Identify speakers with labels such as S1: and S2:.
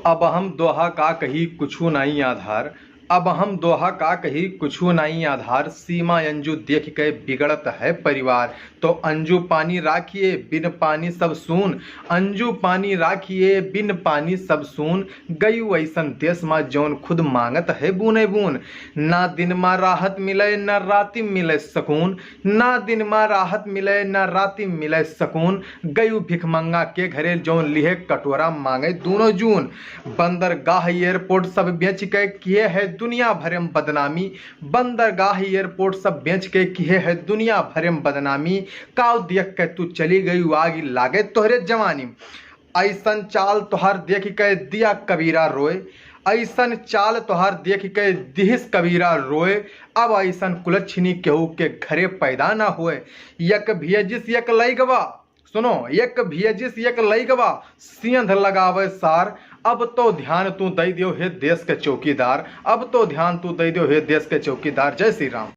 S1: अब हम दोहा का कही कुछु नहीं आधार। अब हम दोहा का कही कुछु नहीं आधार। सीमा अंजू देख के बिगड़त है परिवार। तो अंजू पानी राखिए बिन पानी सब सून। अंजू पानी राखिए बिन पानी सब सून। गई वैसन देश में जौन खुद मांगत है बूने बून। ना दिन में राहत मिले न राति मिले सकून। ना दिन में राहत मिले न राति मिले सकून। गयु भिखमंगा के घरे जौन लिहे कटोरा मांगे दूनो जून। बंदरगाह एयरपोर्ट सब बेच के किए है दुनिया भर में बदनामी। बंदरगाह एयरपोर्ट सब बेच के किए है दुनिया भर में बदनामी। काव देख के तू चली गई आग लागे तोहरे जवानी। ऐसन चाल तोहर देख के दिया कबीरा रोए। ऐसन चाल तोहर देख के दिहिस कबीरा रोए। अब ऐसन कुलच्छनी केहू के घरे पैदा ना होए। यक भेजिस यक लैगवा सुनो, एक भेजिस एक लैगवा सिंध लगावे सार। अब तो ध्यान तू दे दियो हे देश के चौकीदार। अब तो ध्यान तू दे दियो हे देश के चौकीदार। जय श्री राम।